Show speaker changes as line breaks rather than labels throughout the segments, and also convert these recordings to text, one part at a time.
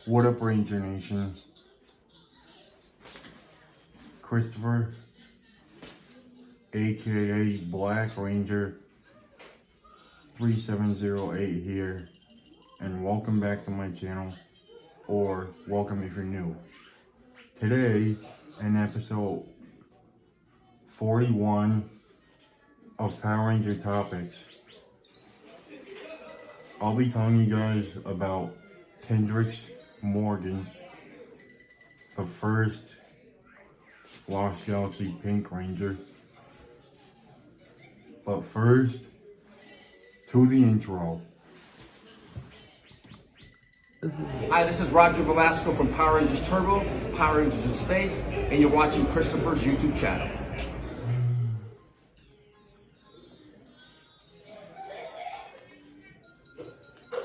What up, Ranger Nation? Christopher, a.k.a. Black Ranger 3708 here, and welcome back to my channel, or welcome if you're new. Today, in episode 41 of Power Ranger Topics, I'll be telling you guys about Kendrix Morgan, the first Lost Galaxy Pink Ranger. But first, to the intro.
Hi, this is Roger Velasco from Power Rangers Turbo, Power Rangers in Space, and you're watching Christopher's YouTube channel.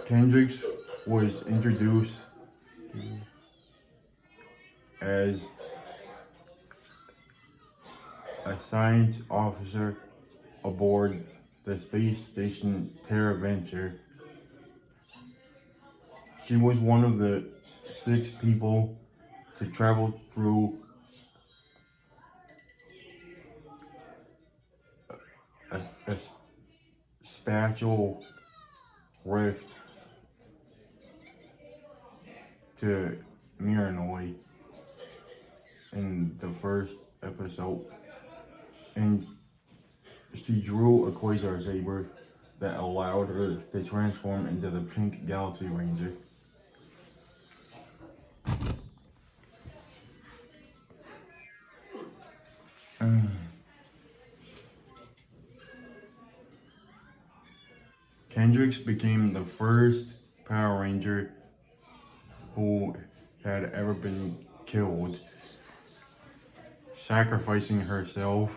Kendrix was introduced as a science officer aboard the space station Terra Venture. She was one of the 6 people to travel through a spatial rift to Miranoi in the first episode, and she drew a quasar saber that allowed her to transform into the Pink Galaxy Ranger. Kendrix became the first Power Ranger who had ever been killed, sacrificing herself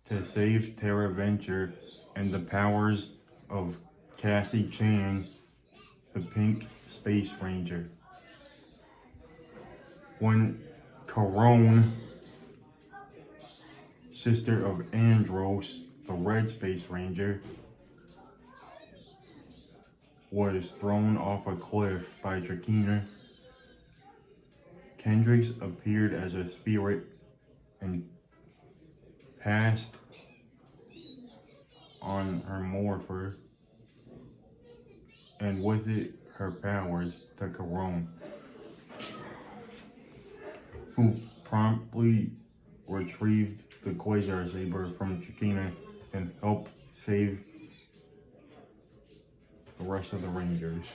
to save Terra Venture and the powers of Cassie Chang, the Pink Space Ranger. When Corone, sister of Andros, the Red Space Ranger, was thrown off a cliff by Trakina, Kendrix appeared as a spirit and passed on her morpher, and with it her powers, to Corone, who promptly retrieved the quasar saber from Trakina and helped save the rest of the Rangers.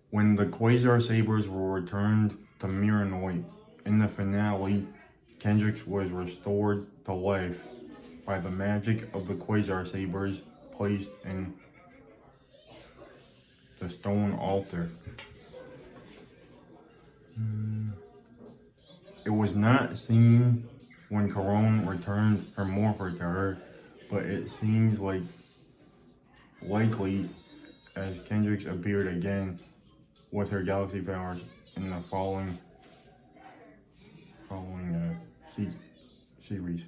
When the quasar sabers were returned to Miranoi in the finale, Kendrix was restored to life by the magic of the quasar sabers placed in the stone altar. It was not seen when Corone returned her morpher to her, but it seems likely as Kendrix appeared again with her galaxy powers in the following series.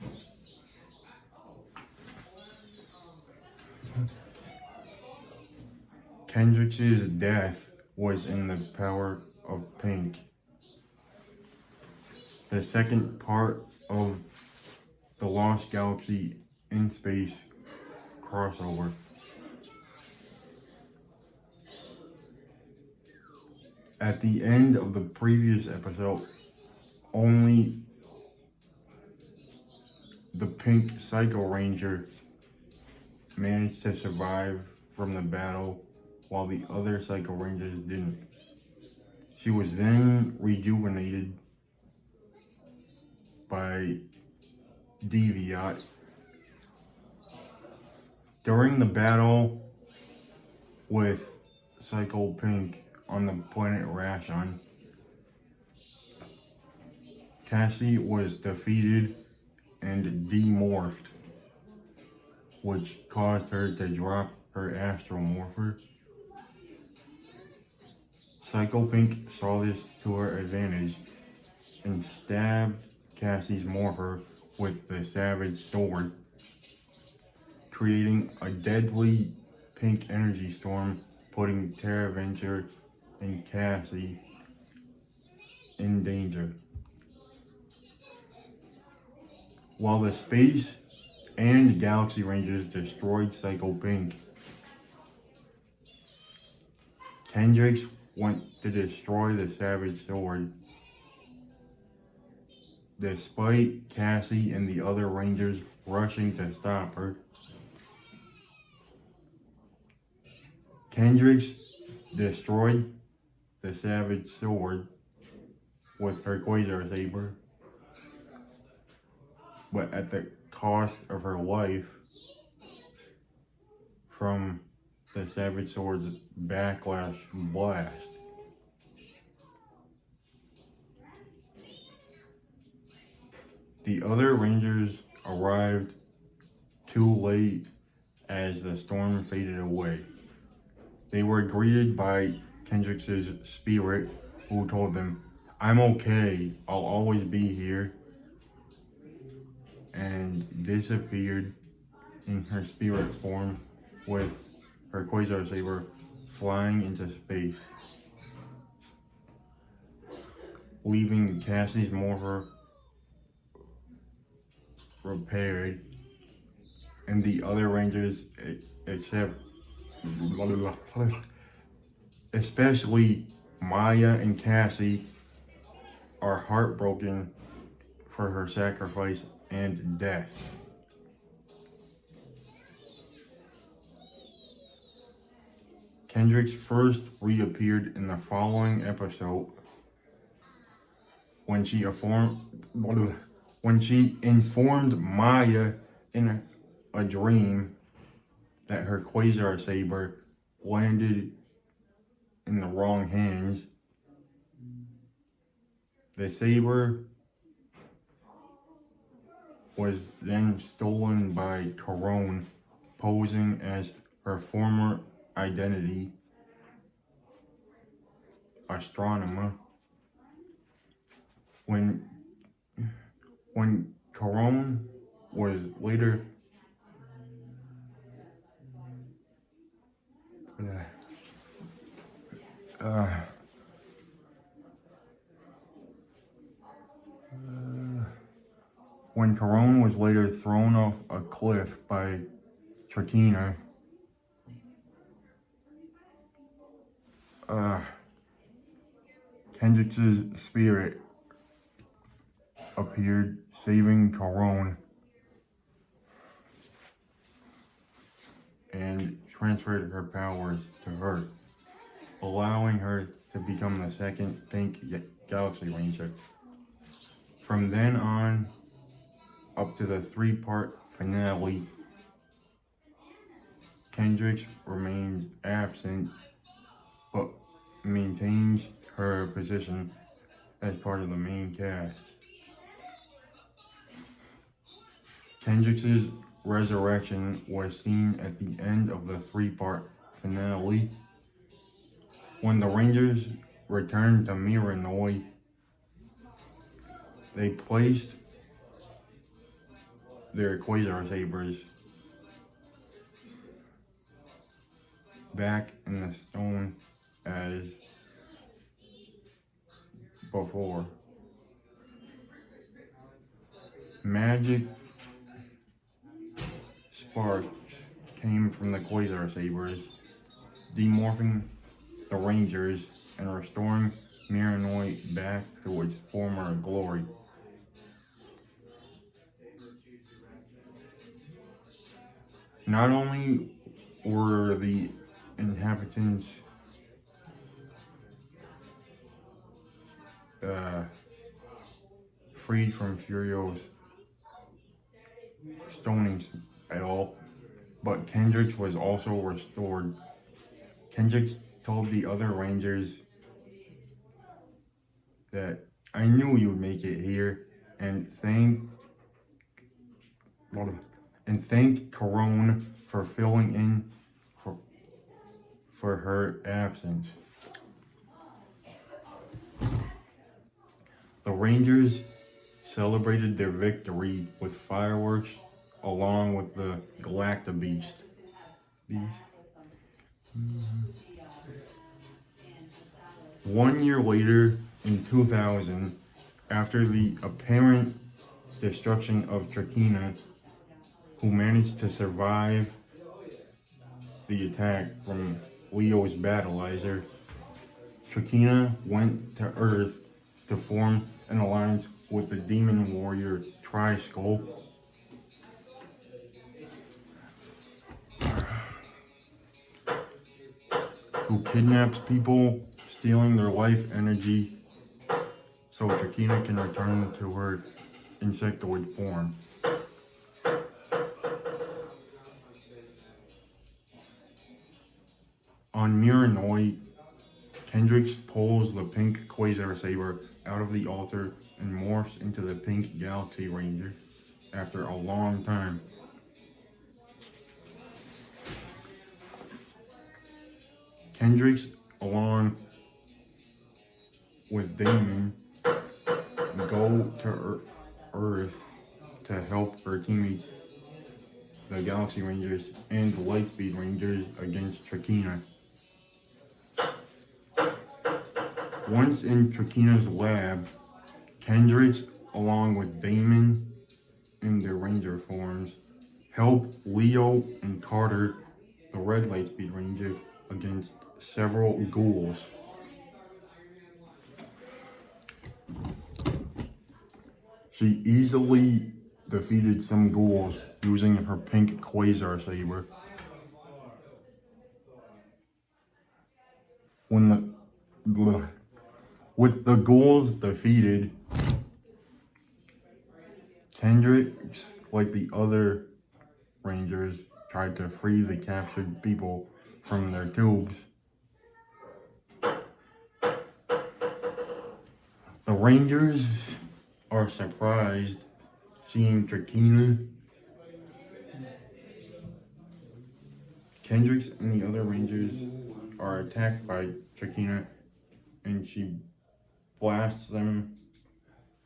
Kendrix's death was in the Power of Pink, the second part of the Lost Galaxy in Space crossover. At the end of the previous episode, only the Pink Psycho Ranger managed to survive from the battle, while the other Psycho Rangers didn't. She was then rejuvenated by Deviat. During the battle with Psycho Pink on the planet Rashon, Cassie was defeated and demorphed, which caused her to drop her astral morpher. Psycho Pink saw this to her advantage and stabbed Cassie's morpher with the Savage Sword, creating a deadly pink energy storm putting Tara Venture and Cassie in danger. While the Space and Galaxy Rangers destroyed Psycho Pink, Kendrix went to destroy the Savage Sword. Despite Cassie and the other Rangers rushing to stop her, Kendrix destroyed the Savage Sword with her Quasar Saber, but at the cost of her life from the Savage Sword's backlash blast. The other Rangers arrived too late as the storm faded away. They were greeted by Kendrix's spirit, who told them, "I'm okay, I'll always be here," and disappeared in her spirit form with her Quasar Saber flying into space, leaving Cassie's morpher repaired, and the other Rangers, except especially Maya and Cassie, are heartbroken for her sacrifice and death. Kendrix first reappeared in the following episode when she informed Maya in a dream that her Quasar Saber landed in the wrong hands. The saber was then stolen by Corone, posing as her former identity, astronomer. When Corone was later when Corone was later thrown off a cliff by Tratina, Kendrix's spirit appeared, saving Corone, and transferred her powers to her, allowing her to become the second Pink Galaxy Ranger. From then on, up to the 3-part finale, Kendrix remains absent, but maintains her position as part of the main cast. Kendrix's resurrection was seen at the end of the 3-part finale, when the Rangers returned to Miranoi. They placed their Quasar Sabers back in the stone as before. Magic sparks came from the Quasar Sabers, demorphing the Rangers and restoring Miranoi back to its former glory. Not only were the inhabitants freed from Furio's stoning spell, but Kendrix was also restored. Kendrix told the other Rangers that, "I knew you'd make it here," and thanked Corone for filling in for her absence. The Rangers celebrated their victory with fireworks along with the Galacta Beast. 1 year later, in 2000, after the apparent destruction of Trakina, who managed to survive the attack from Leo's battleizer, Trakina went to Earth to form an alliance with the demon warrior Tri-Skull, who kidnaps people, stealing their life energy so Trakina can return to her insectoid form. On Miranoi, Kendrix pulls the pink Quasar Saber out of the altar and morphs into the pink Galaxy Ranger after a long time. Kendrix, along with Damon, go to Earth to help her teammates, the Galaxy Rangers and the Lightspeed Rangers, against Trakina. Once in Trakina's lab, Kendrix, along with Damon in their Ranger forms, help Leo and Carter, the Red Lightspeed Ranger, against several ghouls. She easily defeated some ghouls using her pink Quasar Saber. With the ghouls defeated, Kendrix, like the other Rangers, tried to free the captured people from their tubes. The Rangers are surprised seeing Trakina. Kendrix and the other Rangers are attacked by Trakina, and she blasts them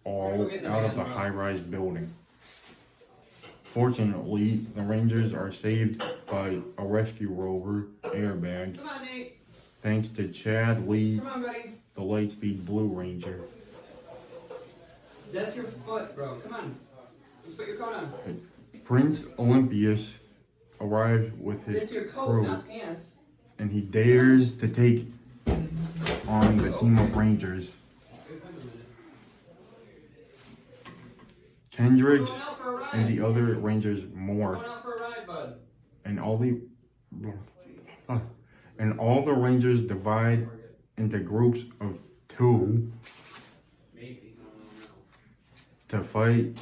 all out of the high-rise building. Fortunately, the Rangers are saved by a rescue rover airbag.
Come on, Nate.
Thanks to Chad Lee,
Come on, buddy.
the Lightspeed Blue Ranger.
That's your foot, bro. Come on. Let's put your coat on.
Prince Olympius arrived with his
It's your coat,
crew,
not pants.
and he dares to take on the team of Rangers. Kendrix
Going out for a ride.
and the other Rangers
Going
morph,
out for a ride, bud.
and all the Rangers divide into groups of 2 to fight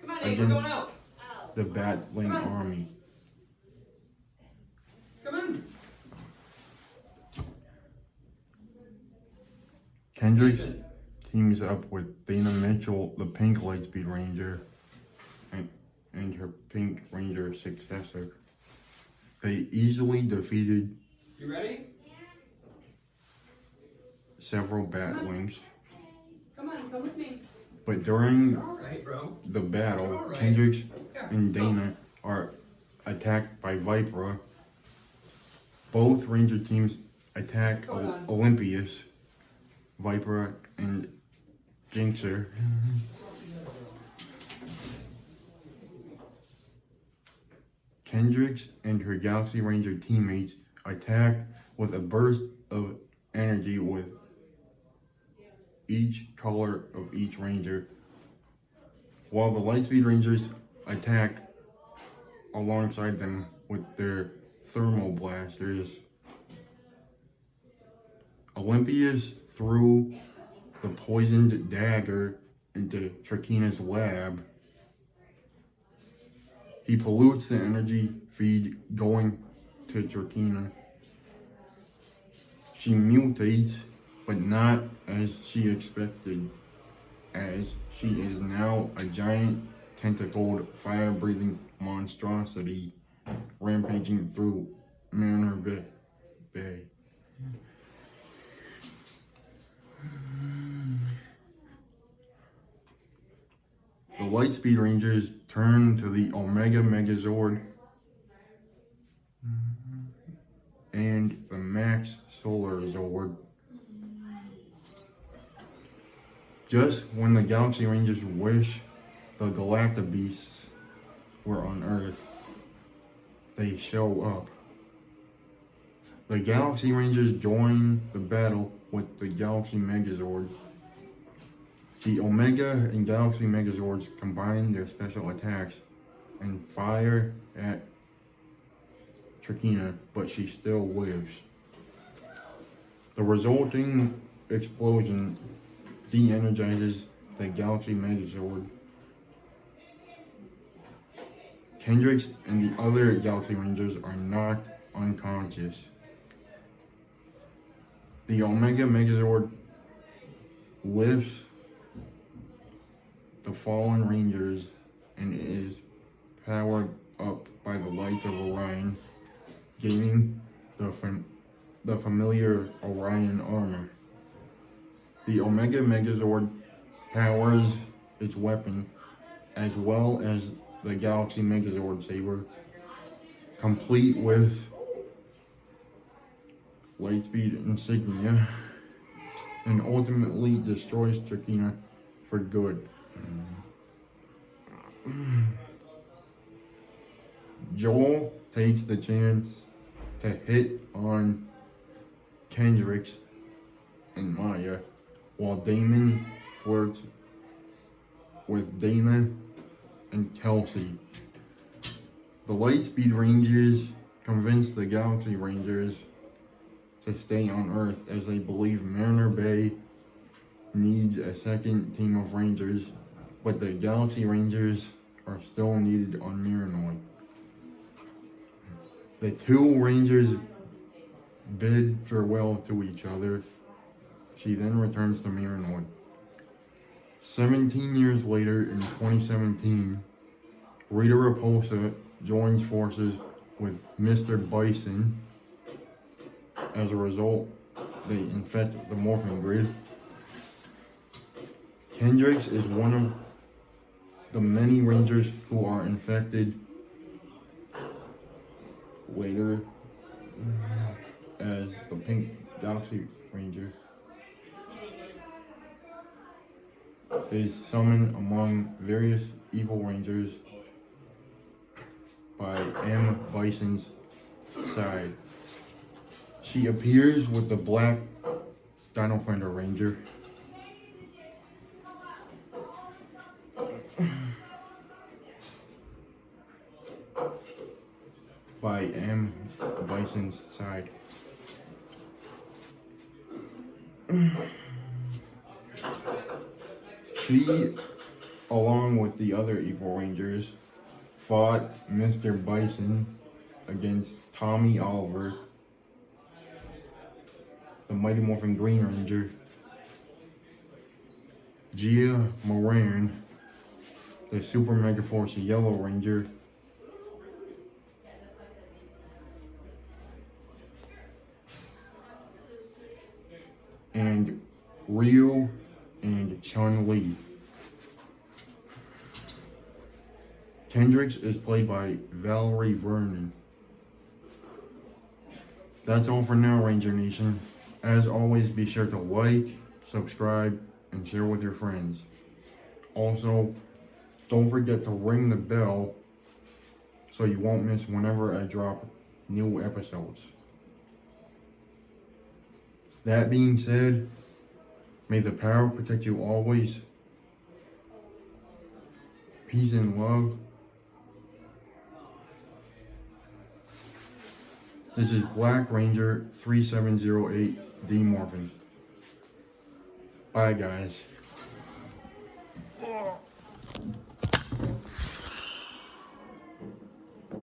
Come on, Nate. We're
against
going out.
the battling
Come on.
army.
Come on.
Kendrix teams up with Dana Mitchell, the pink Lightspeed Ranger, and her pink Ranger successor. They easily defeated
You ready?
several Batwings,
Come on. Come with me.
but during
You're all right, bro.
the battle,
You're all right.
Kendrix
Yeah.
and Dana are attacked by Vipera. Both Ranger teams attack
Hold on.
Olympius, Vipera, and Jinxer. Kendrix and her Galaxy Ranger teammates attack with a burst of energy with each color of each Ranger, while the Lightspeed Rangers attack alongside them with their thermal blasters. Olympius threw the poisoned dagger into Trakina's lab. He pollutes the energy feed going to Trakina. She mutates, but not as she expected, as she is now a giant tentacled fire-breathing monstrosity rampaging through Manor Bay. The Lightspeed Rangers turn to the Omega Megazord and the Max Solar Zord Just when the Galaxy Rangers wish the Galacta Beasts were on Earth, they show up. The Galaxy Rangers join the battle with the Galaxy Megazord. The Omega and Galaxy Megazords combine their special attacks and fire at Trakina, but she still lives. The resulting explosion de-energizes the Galaxy Megazord. Kendrix and the other Galaxy Rangers are knocked unconscious. The Omega Megazord lifts the fallen Rangers and is powered up by the lights of Orion, gaining the familiar Orion armor. The Omega Megazord powers its weapon as well as the Galaxy Megazord saber, complete with Lightspeed insignia, and ultimately destroys Trakina for good. Joel takes the chance to hit on Kendrix and Maya, while Damon flirts with Dana and Kelsey. The Lightspeed Rangers convince the Galaxy Rangers to stay on Earth as they believe Mariner Bay needs a second team of Rangers, but the Galaxy Rangers are still needed on Marinoid. The two Rangers bid farewell to each other. She then returns to Marinoid. 17 years later, in 2017, Rita Repulsa joins forces with Mr. Bison. As a result, they infect the morphing grid. Kendrix is one of the many Rangers who are infected later as the Pink Galaxy Ranger is summoned among various evil Rangers by M. Bison's side. She appears with the Black Dino Fender Ranger. By M. Bison's side. She, along with the other evil Rangers, fought Mr. Bison against Tommy Oliver, the Mighty Morphin Green Ranger, Gia Moran, the Super Mega Force Yellow Ranger, and Ryu and Chun-Li. Kendrix is played by Valarie Vernon. That's all for now, Ranger Nation. As always, be sure to like, subscribe, and share with your friends. Also, don't forget to ring the bell so you won't miss whenever I drop new episodes. That being said, may the power protect you always. Peace and love. This is Black Ranger 3708 Demorphing. Bye, guys.